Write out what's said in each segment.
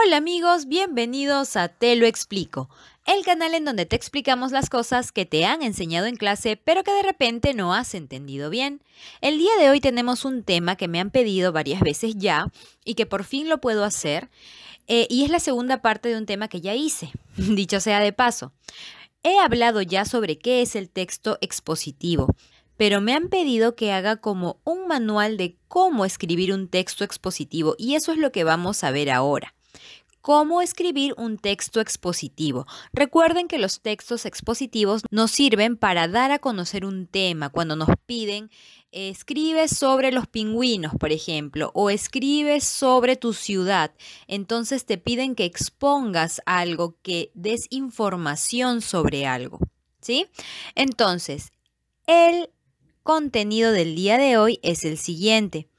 Hola amigos, bienvenidos a Te lo explico, el canal en donde te explicamos las cosas que te han enseñado en clase pero que de repente no has entendido bien. El día de hoy tenemos un tema que me han pedido varias veces ya y que por fin lo puedo hacer y es la segunda parte de un tema que ya hice, dicho sea de paso. He hablado ya sobre qué es el texto expositivo, pero me han pedido que haga como un manual de cómo escribir un texto expositivo y eso es lo que vamos a ver ahora. ¿Cómo escribir un texto expositivo? Recuerden que los textos expositivos nos sirven para dar a conocer un tema. Cuando nos piden, escribe sobre los pingüinos, por ejemplo, o escribe sobre tu ciudad. Entonces te piden que expongas algo, que des información sobre algo, ¿sí? Entonces, el contenido del día de hoy es el siguiente.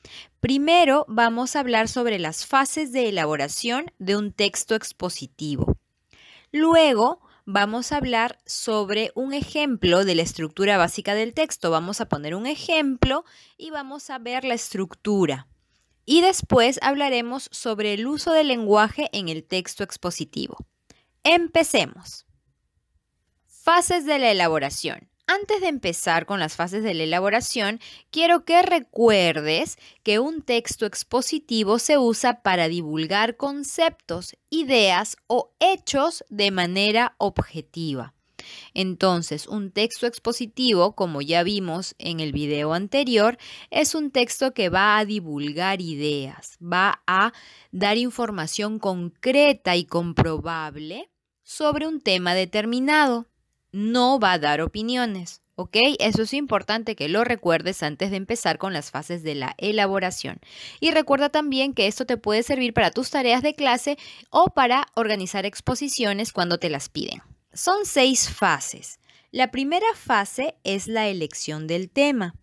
Primero vamos a hablar sobre las fases de elaboración de un texto expositivo. Luego vamos a hablar sobre un ejemplo de la estructura básica del texto. Vamos a poner un ejemplo y vamos a ver la estructura. Y después hablaremos sobre el uso del lenguaje en el texto expositivo. Empecemos. Fases de la elaboración. Antes de empezar con las fases de la elaboración, quiero que recuerdes que un texto expositivo se usa para divulgar conceptos, ideas o hechos de manera objetiva. Entonces, un texto expositivo, como ya vimos en el video anterior, es un texto que va a divulgar ideas, va a dar información concreta y comprobable sobre un tema determinado. No va a dar opiniones, ¿ok? Eso es importante que lo recuerdes antes de empezar con las fases de la elaboración. Y recuerda también que esto te puede servir para tus tareas de clase o para organizar exposiciones cuando te las piden. Son 6 fases. La primera fase es la elección del tema.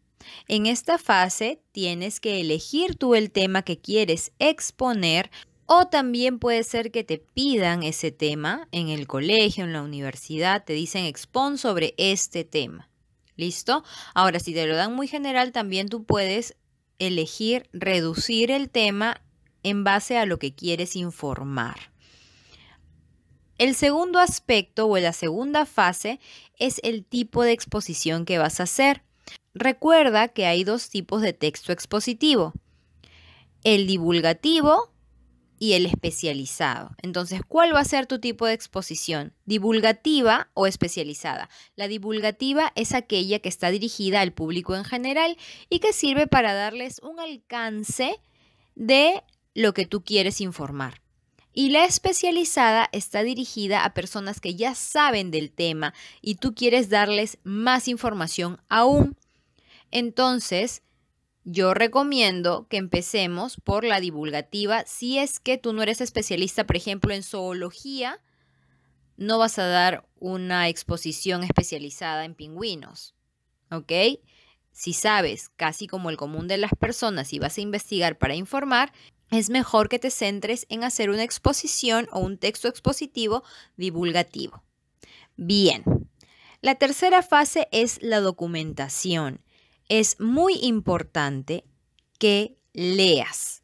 En esta fase tienes que elegir tú el tema que quieres exponer. O también puede ser que te pidan ese tema en el colegio, en la universidad, te dicen expon sobre este tema. ¿Listo? Ahora, si te lo dan muy general, también tú puedes elegir reducir el tema en base a lo que quieres informar. El segundo aspecto o la segunda fase es el tipo de exposición que vas a hacer. Recuerda que hay 2 tipos de texto expositivo. El divulgativo y el especializado. Entonces, ¿cuál va a ser tu tipo de exposición? ¿Divulgativa o especializada? La divulgativa es aquella que está dirigida al público en general y que sirve para darles un alcance de lo que tú quieres informar. Y la especializada está dirigida a personas que ya saben del tema y tú quieres darles más información aún. Entonces, yo recomiendo que empecemos por la divulgativa. Si es que tú no eres especialista, por ejemplo, en zoología, no vas a dar una exposición especializada en pingüinos, ¿ok? Si sabes, casi como el común de las personas, y vas a investigar para informar, es mejor que te centres en hacer una exposición o un texto expositivo divulgativo. Bien, la tercera fase es la documentación. Es muy importante que leas,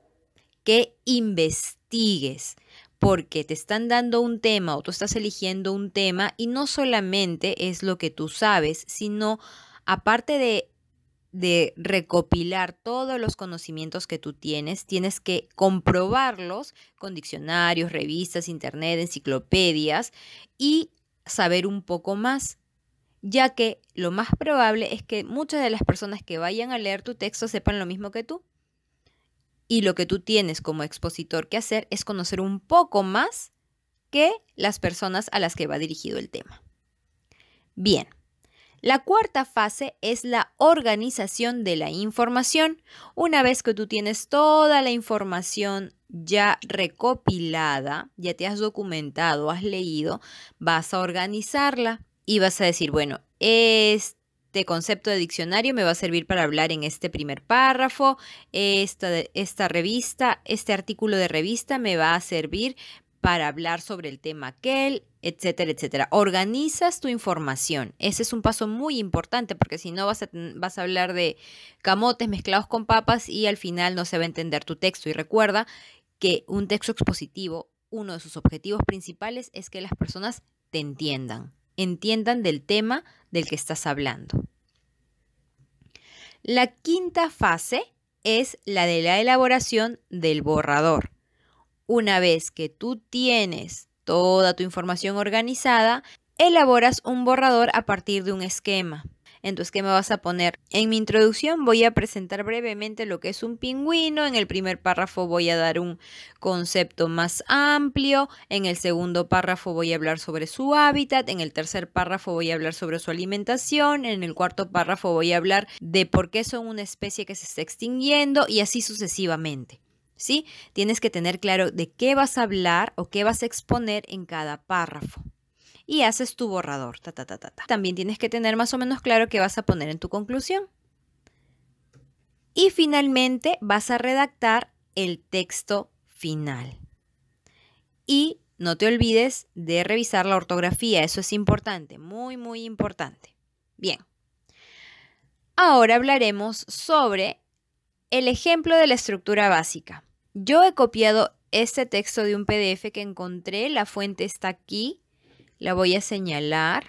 que investigues, porque te están dando un tema o tú estás eligiendo un tema y no solamente es lo que tú sabes, sino aparte de recopilar todos los conocimientos que tú tienes, tienes que comprobarlos con diccionarios, revistas, internet, enciclopedias y saber un poco más, ya que lo más probable es que muchas de las personas que vayan a leer tu texto sepan lo mismo que tú. Y lo que tú tienes como expositor que hacer es conocer un poco más que las personas a las que va dirigido el tema. Bien, la cuarta fase es la organización de la información. Una vez que tú tienes toda la información ya recopilada, ya te has documentado, has leído, vas a organizarla. Y vas a decir, bueno, este concepto de diccionario me va a servir para hablar en este primer párrafo, esta revista, este artículo de revista me va a servir para hablar sobre el tema aquel, etcétera, etcétera. Organizas tu información. Ese es un paso muy importante porque si no vas a hablar de camotes mezclados con papas y al final no se va a entender tu texto. Y recuerda que un texto expositivo, uno de sus objetivos principales es que las personas te entiendan del tema del que estás hablando. La quinta fase es la de la elaboración del borrador. Una vez que tú tienes toda tu información organizada, elaboras un borrador a partir de un esquema. Entonces, ¿qué me vas a poner? En mi introducción voy a presentar brevemente lo que es un pingüino. En el primer párrafo voy a dar un concepto más amplio. En el segundo párrafo voy a hablar sobre su hábitat. En el tercer párrafo voy a hablar sobre su alimentación. En el cuarto párrafo voy a hablar de por qué son una especie que se está extinguiendo y así sucesivamente. ¿Sí? Tienes que tener claro de qué vas a hablar o qué vas a exponer en cada párrafo. Y haces tu borrador. También tienes que tener más o menos claro qué vas a poner en tu conclusión. Y finalmente vas a redactar el texto final. Y no te olvides de revisar la ortografía. Eso es importante, muy, muy importante. Bien. Ahora hablaremos sobre el ejemplo de la estructura básica. Yo he copiado este texto de un PDF que encontré. La fuente está aquí. La voy a señalar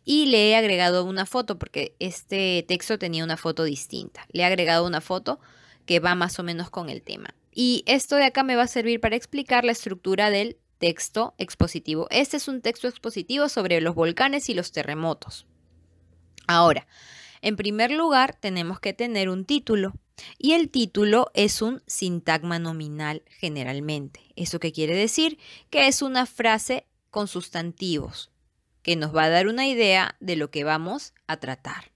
y le he agregado una foto porque este texto tenía una foto distinta. Le he agregado una foto que va más o menos con el tema. Y esto de acá me va a servir para explicar la estructura del texto expositivo. Este es un texto expositivo sobre los volcanes y los terremotos. Ahora, en primer lugar, tenemos que tener un título. Y el título es un sintagma nominal generalmente. ¿Eso qué quiere decir? Que es una frase con sustantivos, que nos va a dar una idea de lo que vamos a tratar.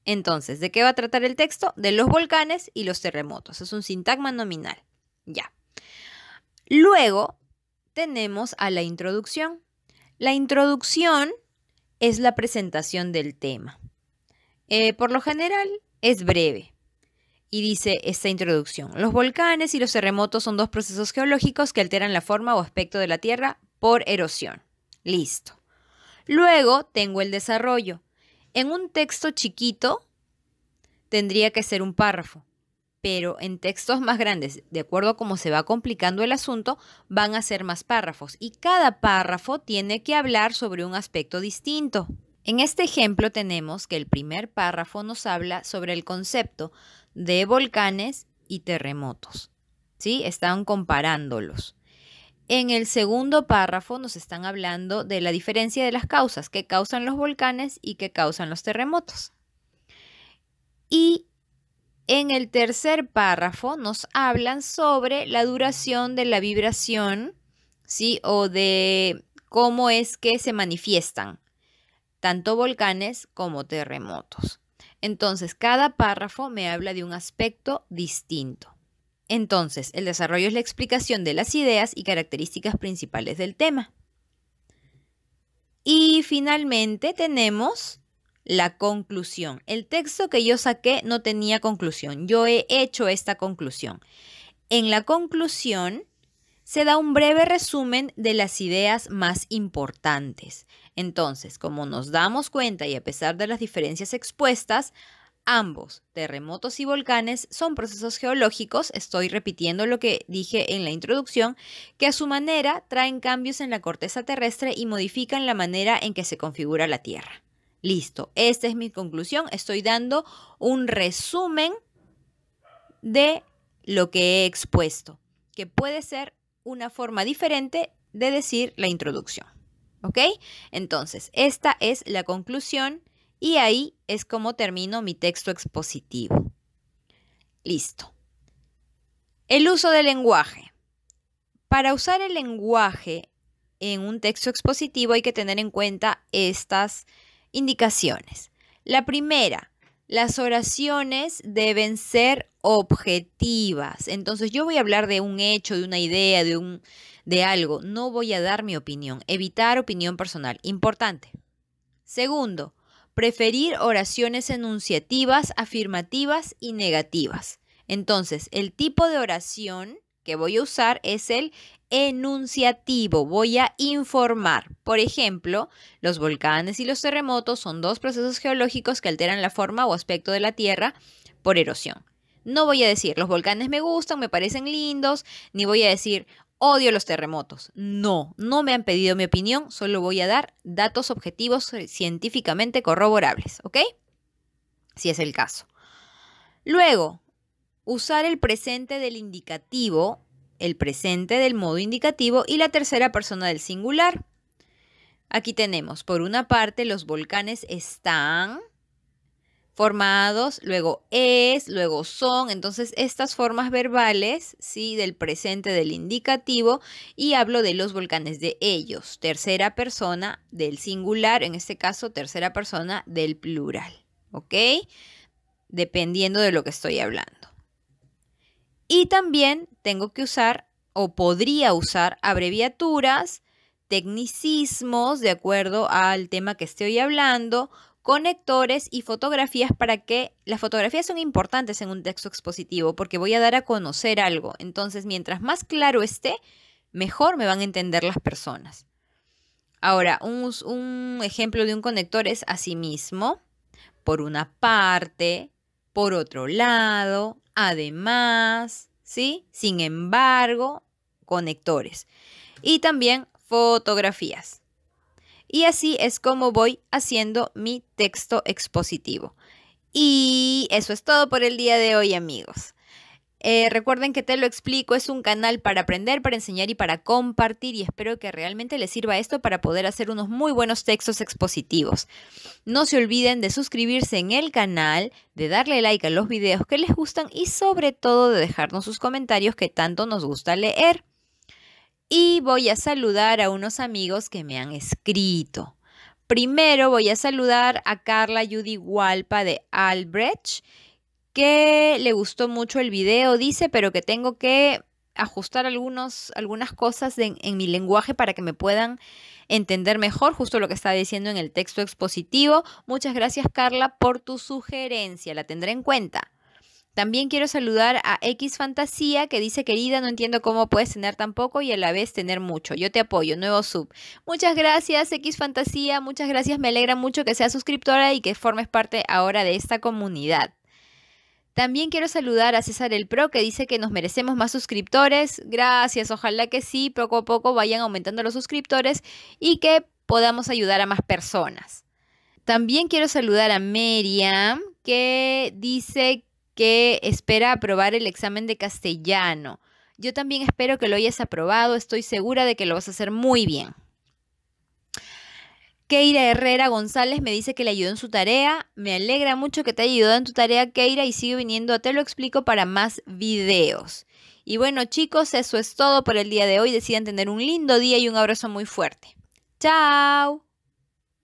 Entonces, ¿de qué va a tratar el texto? De los volcanes y los terremotos. Es un sintagma nominal. Ya. Luego tenemos a la introducción. La introducción es la presentación del tema. Por lo general es breve. Y dice esta introducción: los volcanes y los terremotos son dos procesos geológicos que alteran la forma o aspecto de la Tierra por erosión. Listo. Luego tengo el desarrollo. En un texto chiquito tendría que ser un párrafo, pero en textos más grandes, de acuerdo a cómo se va complicando el asunto, van a ser más párrafos y cada párrafo tiene que hablar sobre un aspecto distinto. En este ejemplo tenemos que el primer párrafo nos habla sobre el concepto de volcanes y terremotos. ¿Sí? Están comparándolos. En el segundo párrafo nos están hablando de la diferencia de las causas, qué causan los volcanes y qué causan los terremotos. Y en el tercer párrafo nos hablan sobre la duración de la vibración, ¿sí? O de cómo es que se manifiestan tanto volcanes como terremotos. Entonces, cada párrafo me habla de un aspecto distinto. Entonces, el desarrollo es la explicación de las ideas y características principales del tema. Y finalmente tenemos la conclusión. El texto que yo saqué no tenía conclusión. Yo he hecho esta conclusión. En la conclusión se da un breve resumen de las ideas más importantes. Entonces, como nos damos cuenta y a pesar de las diferencias expuestas, ambos, terremotos y volcanes, son procesos geológicos, estoy repitiendo lo que dije en la introducción, que a su manera traen cambios en la corteza terrestre y modifican la manera en que se configura la Tierra. Listo, esta es mi conclusión. Estoy dando un resumen de lo que he expuesto, que puede ser una forma diferente de decir la introducción. ¿Ok? Entonces, esta es la conclusión. Y ahí es como termino mi texto expositivo. Listo. El uso del lenguaje. Para usar el lenguaje en un texto expositivo hay que tener en cuenta estas indicaciones. La primera, las oraciones deben ser objetivas. Entonces yo voy a hablar de un hecho, de una idea, de algo. No voy a dar mi opinión. Evitar opinión personal. Importante. Segundo, preferir oraciones enunciativas, afirmativas y negativas. Entonces, el tipo de oración que voy a usar es el enunciativo. Voy a informar. Por ejemplo, los volcanes y los terremotos son dos procesos geológicos que alteran la forma o aspecto de la Tierra por erosión. No voy a decir, los volcanes me gustan, me parecen lindos, ni voy a decir, odio los terremotos. No, no me han pedido mi opinión, solo voy a dar datos objetivos científicamente corroborables, ¿ok? Si es el caso. Luego, usar el presente del indicativo, el presente del modo indicativo y la tercera persona del singular. Aquí tenemos, por una parte, los volcanes están formados, luego es, luego son. Entonces, estas formas verbales, ¿sí? Del presente del indicativo, y hablo de los volcanes, de ellos. Tercera persona del singular, en este caso, tercera persona del plural, ¿ok? Dependiendo de lo que estoy hablando. Y también tengo que usar, o podría usar, abreviaturas, tecnicismos, de acuerdo al tema que estoy hablando, conectores y fotografías, para que las fotografías son importantes en un texto expositivo porque voy a dar a conocer algo. Entonces, mientras más claro esté, mejor me van a entender las personas. Ahora, un ejemplo de un conector es asimismo, por una parte, por otro lado, además, ¿sí? Sin embargo, conectores. Y también fotografías. Y así es como voy haciendo mi texto expositivo. Y eso es todo por el día de hoy, amigos. Recuerden que Te lo explico es un canal para aprender, para enseñar y para compartir, y espero que realmente les sirva esto para poder hacer unos muy buenos textos expositivos. No se olviden de suscribirse en el canal, de darle like a los videos que les gustan y sobre todo de dejarnos sus comentarios que tanto nos gusta leer. Y voy a saludar a unos amigos que me han escrito. Primero voy a saludar a Carla Judy Hualpa de Albrecht, que le gustó mucho el video, dice, pero que tengo que ajustar algunas cosas en mi lenguaje para que me puedan entender mejor, justo lo que estaba diciendo en el texto expositivo. Muchas gracias, Carla, por tu sugerencia, la tendré en cuenta. También quiero saludar a X Fantasía, que dice: querida, no entiendo cómo puedes tener tan poco y a la vez tener mucho. Yo te apoyo, nuevo sub. Muchas gracias, X Fantasía, muchas gracias. Me alegra mucho que seas suscriptora y que formes parte ahora de esta comunidad. También quiero saludar a César el Pro, que dice que nos merecemos más suscriptores. Gracias, ojalá que sí, poco a poco vayan aumentando los suscriptores y que podamos ayudar a más personas. También quiero saludar a Miriam, que dice que espera aprobar el examen de castellano. Yo también espero que lo hayas aprobado, estoy segura de que lo vas a hacer muy bien. Keira Herrera González me dice que le ayudó en su tarea. Me alegra mucho que te haya ayudado en tu tarea, Keira, y sigue viniendo a Te lo explico para más videos. Y bueno, chicos, eso es todo por el día de hoy. Decidan tener un lindo día y un abrazo muy fuerte. ¡Chao!